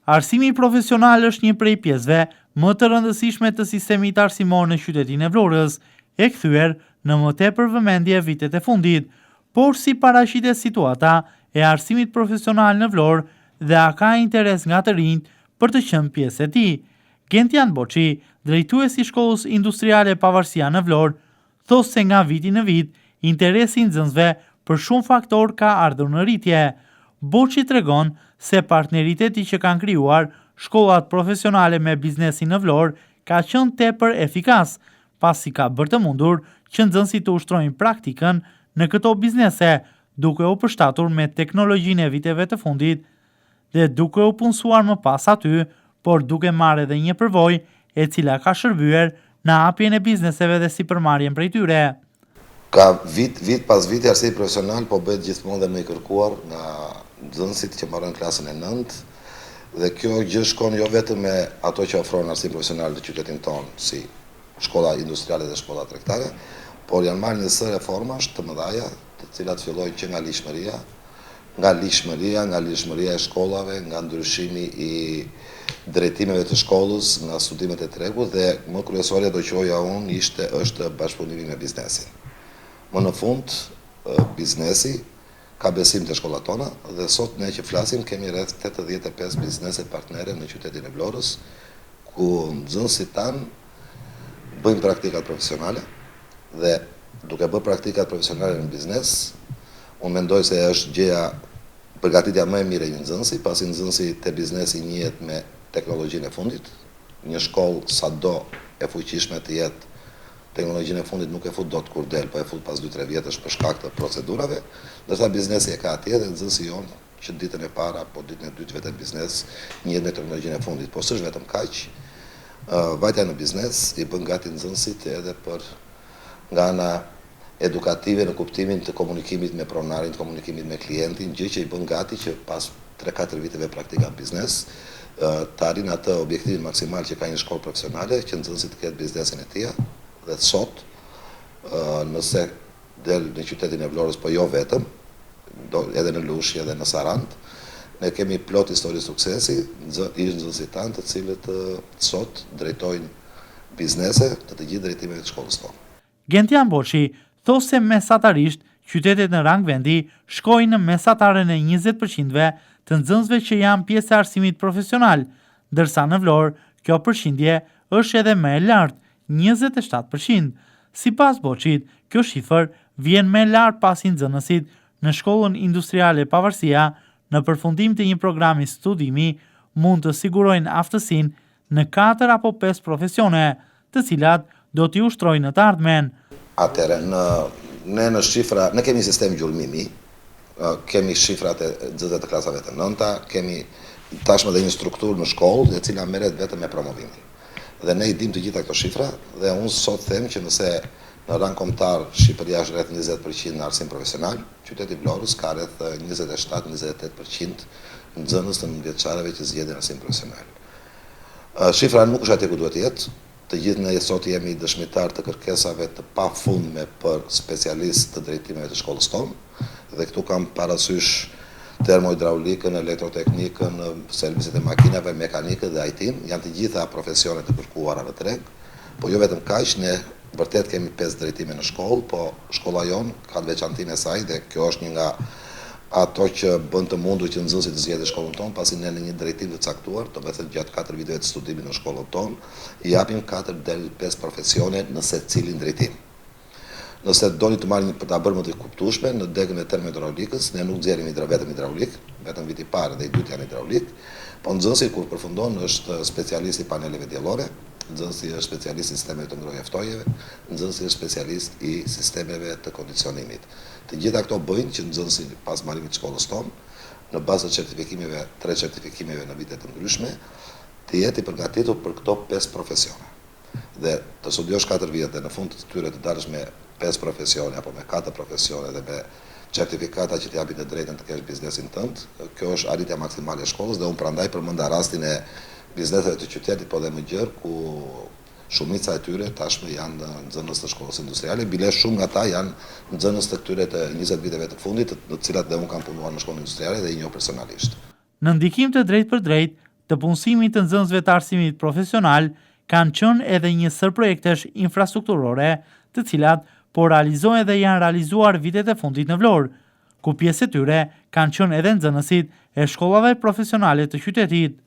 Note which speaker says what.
Speaker 1: Arsimi profesional është një prej pjesëve më të rëndësishme të sistemit arsimor në qytetin e Vlorës, e kthyer në më tepër vëmendje vitet e fundit, por si paraqitet situata e arsimit profesional në Vlorë dhe a ka interes nga të rinjt për të qenë pjesë e tij. Gentian Boçi, drejtuesi i Shkollës Industriale Pavarësia në Vlorë, thosë se nga viti në vit interesi i nxënësve për shumë faktor ka ardhur në rritje. Boçi tregon se partneriteti që kanë krijuar shkollat profesionale me biznesin në Vlorë ka qenë tepër efikas, pasi ka bërë të mundur që nxënësit të ushtrojnë praktikën në këto biznese, duke u përshtatur me teknologjinë e viteve të fundit dhe duke u punësuar më pas aty, por duke marrë edhe një përvojë e cila ka shërbyer në hapjen e bizneseve dhe sipërmarrjen prej tyre.
Speaker 2: Ka vit pas viti arsimi profesional po bëhet gjithmonë dhe më i kërkuar nga nxënësit që marrin klasën e 9, dhe kjo gjë shkon jo vetëm me ato që ofron arsim profesional në qytetin tonë, si shkolla industriale dhe shkolla tregtare, por janë marrë një sër reformash të mëdha, të cilat fillojnë që nga lishmëria e shkollave, nga ndryshimi i drejtimeve të shkollës, nga studimet e tregut, dhe më kryesorja do qoja unë është bashkëpunimi me biznesin. Më në fund, biznesi ka besim të shkollat tona, dhe sot ne që flasim kemi rreth 85 biznese partnere në qytetin e Vlorës, ku nxënësit tanë bëjmë praktikat profesionale, dhe duke bërë praktikat profesionale në biznes, unë mendoj se është gjëja përgatitja më e mirë e një nxënësi, pasi nxënësi te biznesi njihet me teknologjinë e fundit. Një shkollë sado e fuqishme të jetë, teknologjinë e fundit nuk e fut dot kur del, po e fut pas 2-3 vjetësh për shkak të procedurave, ndërsa biznesi e ka atje dhe nxënësi jonë që ditën e parë apo ditën e dytë vetë biznes njihet me teknologjinë e fundit. Po s'është vetëm kaq, vajtja në biznes i bën gati nxënësit edhe për nga ana edukative në kuptimin të komunikimit me pronarin, të komunikimit me klientin, gjë që i bën gati që pas 3-4 viteve praktika biznes, të arrin atë objektivin maksimal që ka një shkollë profesionale, që nxënësit të ketë biznesin e tij. Dhe sot, nëse del në qytetin e Vlorës, po jo vetëm, edhe në Lushje edhe në Sarand, ne kemi plot histori suksesi, ish nxënësit tanë të cilët sot drejtojnë biznese të gjithë drejtimeve të shkollës tonë.
Speaker 1: Gentian Boçi thosë se mesatarisht qytetet në rang vendi shkojnë në mesataren e 20% të nxënësve që janë pjesë e arsimit profesional, ndërsa në Vlorë kjo përqindje është edhe më e lartë, 27%. Sipas Boçit, kjo shifër vjen më lart pasi nxënësit në Shkollën Industriale Pavarësia në përfundim të një programi studimi mund të sigurojnë aftësinë në 4 apo 5 profesione, të cilat do t'i ushtrojnë në të ardhmen.
Speaker 2: Atëherë, ne kemi sistem gjulmimi, kemi shifrat e nxënësve të klasave të 9-ta, kemi tashmë dhe një strukturë në shkollë e cila merret vetëm me promovimin. Dhe ne i dim të gjitha këto shifra, dhe unë sot them që nëse në rang kombëtar Shqipëria është rreth 20% në arsim profesional, qyteti Vlorës ka rreth 27-28% nxënës të nëntëvjeçarëve që zgjedhin arsim profesional. Shifra nuk është aty ku duhet të jetë. Të gjithë ne sot jemi dëshmitar të kërkesave të pafundme për specialistë të drejtimeve të shkollës tonë, dhe këtu kam parasysh termohidraulikën, elektroteknikën, serviset e makinave, mekanikën dhe IT-n, janë të gjitha profesionet të kërkuara në treg, po jo vetëm kaq, ne vërtet kemi 5 drejtime në shkollë, po shkolla jonë ka të veçantinë e saj, dhe kjo është një nga ato që bën të mundur që nxënësit të zgjedhin shkollën tonë, pasi ne në një drejtim të caktuar, do të thënë gjatë 4 viteve të studimit në shkollën tonë, i japim 4 deri 5 profesione në secilin drejtim. Nëse doni të marrni për ta bërë më të kuptueshme, në degën e termohidraulikës ne nuk nxjerrim vetëm hidraulik, vetëm viti i parë dhe i dytë janë hidraulik, po nxënësi kur përfundon është specialist i paneleve diellore, nxënësi është specialist i sistemeve të ngrohje ftojeve, nxënësi është specialist i sistemeve të kondicionimit. Të gjitha këto bëjnë që nxënësi pas marrimit të shkollës tonë, në bazë të certifikimeve, 3 certifikimeve në vite të ndryshme, të jetë i përgatitur për këto 5 profesione. Dhe të studiosh 4 vjet dhe në fund të tyre të dalësh me 5 profesione apo me 4 profesione dhe me certifikata që të japin të drejtën të kesh biznesin tënd, kjo është arritja maksimale e shkollës, dhe unë prandaj përmenda rastin e bizneseve të qytetit, po dhe më gjerë, ku shumica e tyre tashmë janë nxënës të shkollës industriale, bile shumë nga ta janë nxënës të këtyre të 20 viteve të fundit, në të cilat dhe unë kam punuar në shkollën industriale dhe i njoh personalisht.
Speaker 1: Në ndikim të drejtë për drejtë, të punësimit të nxënësve të arsimit profesional kanë qenë edhe një sër projektesh infrastrukturore, të cilat po realizohen dhe janë realizuar vitet e fundit në Vlorë, ku pjesë e tyre kanë qenë edhe nxënësit e shkollave profesionale të qytetit.